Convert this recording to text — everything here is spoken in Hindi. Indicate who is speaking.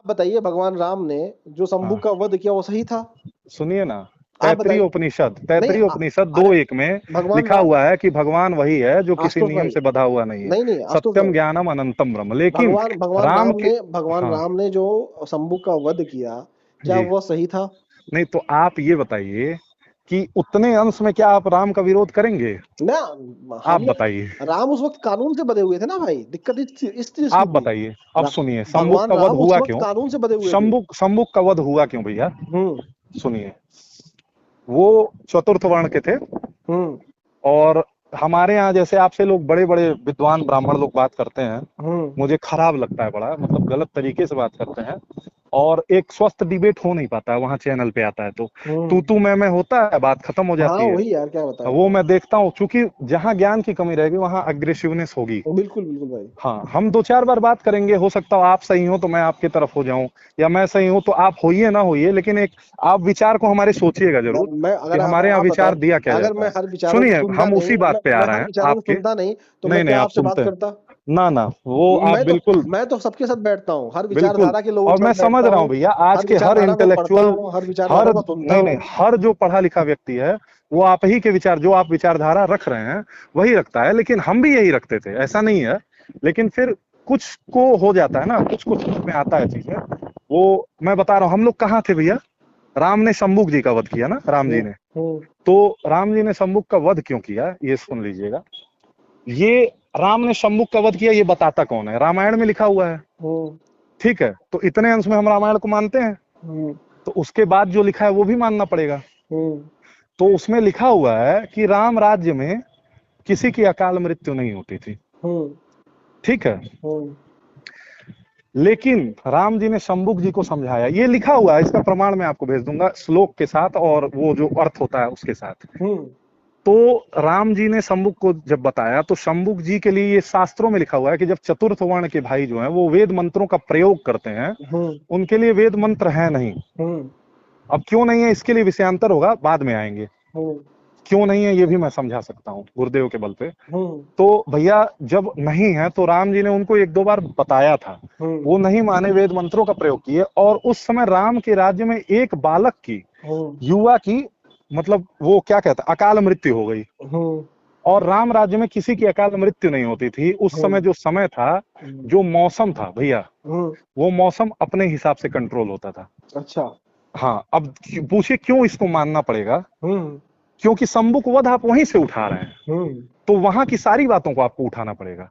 Speaker 1: बताइए, भगवान राम ने जो शंभू
Speaker 2: हाँ,
Speaker 1: का वध किया वो सही था?
Speaker 2: सुनिए ना।
Speaker 1: आप बताइए। नहीं
Speaker 2: तैत्रीय उपनिषद
Speaker 1: अरे
Speaker 2: 2:1 में
Speaker 1: भगवान
Speaker 2: लिखा
Speaker 1: राम।
Speaker 2: हुआ है कि भगवान वही है जो किसी
Speaker 1: आशुतोष
Speaker 2: नियम
Speaker 1: भाई,
Speaker 2: से बंधा हुआ नहीं है।
Speaker 1: नहीं नहीं आशुतोष
Speaker 2: सत्यम
Speaker 1: भाई,
Speaker 2: ज्ञानम अनंतम ब्रह्म। लेकिन
Speaker 1: भगवान भगवान
Speaker 2: राम
Speaker 1: राम
Speaker 2: के,
Speaker 1: ने भगवान
Speaker 2: हाँ
Speaker 1: राम ने जो शंभू का वध किया, क्या
Speaker 2: जी,
Speaker 1: वह सही था?
Speaker 2: नहीं तो आप ये बताइए कि उतने अंश में क्या आप राम का विरोध करेंगे?
Speaker 1: ना,
Speaker 2: आप
Speaker 1: हम
Speaker 2: बताइए,
Speaker 1: लोग राम उस वक्त कानून से बंधे हुए थे ना भाई, दिक्कत इस चीज की
Speaker 2: आप
Speaker 1: थी।
Speaker 2: बताइए। अब सुनिए, शंबुक
Speaker 1: भगवान
Speaker 2: का वध
Speaker 1: राम उस
Speaker 2: हुआ
Speaker 1: वक्त
Speaker 2: क्यों?
Speaker 1: कानून से बंधे हुए थे।
Speaker 2: शंबुक का वध हुआ क्यों भैया?
Speaker 1: हम्म।
Speaker 2: सुनिए, वो चतुर्थ वर्ण के थे।
Speaker 1: हम्म।
Speaker 2: और हमारे यहाँ जैसे आपसे लोग बड़े बड़े विद्वान ब्राह्मण लोग बात करते हैं,
Speaker 1: हम्म।
Speaker 2: मुझे खराब लगता है बड़ा, मतलब गलत तरीके से बात करते हैं। और एक स्वस्थ डिबेट हो नहीं पाता है वहां, चैनल पे आता है तो
Speaker 1: हम्म।
Speaker 2: तू मैं होता है, बात खत्म हो
Speaker 1: हाँ
Speaker 2: जाती है।
Speaker 1: वही यार, क्या बताएं।
Speaker 2: वो मैं देखता हूँ, क्योंकि जहां ज्ञान की कमी रहेगी वहां अग्रेसिवनेस होगी।
Speaker 1: बिल्कुल बिल्कुल भाई।
Speaker 2: हाँ, हम दो चार बार बात करेंगे, हो सकता हो आप सही हो तो मैं आपकी तरफ हो जाऊं, या मैं सही हूं तो आप होइए ना होइए, लेकिन एक आप विचार को हमारे सोचिएगा जरूर
Speaker 1: मैं
Speaker 2: कि
Speaker 1: अगर
Speaker 2: हमारे यहाँ
Speaker 1: आप
Speaker 2: विचार
Speaker 1: बताओ,
Speaker 2: दिया क्या
Speaker 1: अगर
Speaker 2: जाता
Speaker 1: मैं
Speaker 2: है।
Speaker 1: हर विचारों को
Speaker 2: सुनिए,
Speaker 1: सुनता
Speaker 2: हम
Speaker 1: नहीं,
Speaker 2: उसी बात पे आ
Speaker 1: मैं
Speaker 2: रहे
Speaker 1: हर
Speaker 2: हैं
Speaker 1: विचारों को
Speaker 2: आपके।
Speaker 1: सुनता नहीं, तो मैं
Speaker 2: नहीं नहीं,
Speaker 1: क्या
Speaker 2: आप
Speaker 1: आपसे बात
Speaker 2: सुनते हैं
Speaker 1: करता?
Speaker 2: ना ना, वो आप
Speaker 1: मैं तो
Speaker 2: बिल्कुल
Speaker 1: मैं तो सबके साथ बैठता हूँ, हर
Speaker 2: बिल्कुल।
Speaker 1: विचारधारा के लोगों
Speaker 2: और
Speaker 1: के
Speaker 2: मैं
Speaker 1: साथ
Speaker 2: समझ
Speaker 1: बैठता
Speaker 2: रहा हूँ
Speaker 1: हूँ।
Speaker 2: भैया, आज
Speaker 1: हर
Speaker 2: के हर
Speaker 1: विचारधारा को पढ़ता
Speaker 2: इंटेलेक्चुअल,
Speaker 1: हूँ, हर
Speaker 2: हर
Speaker 1: विचारधारा को सुनता
Speaker 2: नहीं नहीं,
Speaker 1: हूँ।
Speaker 2: हर जो पढ़ा लिखा व्यक्ति है वो आप ही के विचार, जो आप विचारधारा रख रहे हैं वही रखता है, लेकिन हम भी यही रखते थे, ऐसा नहीं है। लेकिन फिर कुछ को हो जाता है ना, कुछ को समझ में आता है चीजें। वो मैं बता रहा हूँ, हम लोग कहाँ थे भैया? राम ने शंबुक जी का वध किया ना, राम जी
Speaker 1: हम्म।
Speaker 2: ने।
Speaker 1: हम्म।
Speaker 2: तो राम जी ने शंबुक का वध क्यों किया, ये सुन लीजिएगा। ये राम ने शंबुक का वध किया, ये बताता कौन है? रामायण में लिखा हुआ है।
Speaker 1: हम्म।
Speaker 2: ठीक है, तो इतने अंश में हम रामायण को मानते हैं,
Speaker 1: हम्म।
Speaker 2: तो उसके बाद जो लिखा है वो भी मानना पड़ेगा।
Speaker 1: हम्म।
Speaker 2: तो उसमें लिखा हुआ है कि राम राज्य में किसी की अकाल मृत्यु नहीं होती थी।
Speaker 1: हम्म।
Speaker 2: ठीक है,
Speaker 1: हम्म।
Speaker 2: लेकिन राम जी ने शंबुक जी को समझाया, ये लिखा हुआ है, इसका प्रमाण मैं आपको भेज दूंगा श्लोक के साथ, और वो जो अर्थ होता है उसके साथ।
Speaker 1: हम्म।
Speaker 2: तो राम जी ने शंबुक को जब बताया, तो शंबुक जी के लिए ये शास्त्रों में लिखा हुआ है कि जब चतुर्थ वर्ण के भाई जो हैं वो वेद मंत्रों का प्रयोग करते हैं,
Speaker 1: हम्म।
Speaker 2: उनके लिए वेद मंत्र है नहीं।
Speaker 1: हम्म।
Speaker 2: अब क्यों नहीं है, इसके लिए विषयांतर होगा, बाद में आएंगे।
Speaker 1: हम्म।
Speaker 2: क्यों नहीं है ये भी मैं समझा सकता हूँ गुरुदेव के बल पे।
Speaker 1: हम्म।
Speaker 2: तो भैया, जब नहीं है तो राम जी ने उनको एक दो बार बताया था,
Speaker 1: हम्म।
Speaker 2: वो नहीं माने, वेद मंत्रों का प्रयोग किए, और उस समय राम के राज्य में एक बालक की,
Speaker 1: हम्म।
Speaker 2: युवा की, मतलब वो क्या कहता है, अकाल मृत्यु हो गई।
Speaker 1: हम्म।
Speaker 2: और राम राज्य में किसी की अकाल मृत्यु नहीं होती थी उस समय।
Speaker 1: हम्म।
Speaker 2: जो समय था,
Speaker 1: हम्म।
Speaker 2: जो मौसम था भैया,
Speaker 1: हम्म।
Speaker 2: वो मौसम अपने हिसाब से कंट्रोल होता था।
Speaker 1: अच्छा।
Speaker 2: हाँ, अब पूछिए क्यों इसको मानना पड़ेगा?
Speaker 1: हम्म।
Speaker 2: क्योंकि शंभुक वध आप वहीं से उठा रहे हैं,
Speaker 1: हम्म।
Speaker 2: तो वहां की सारी बातों को आपको उठाना पड़ेगा।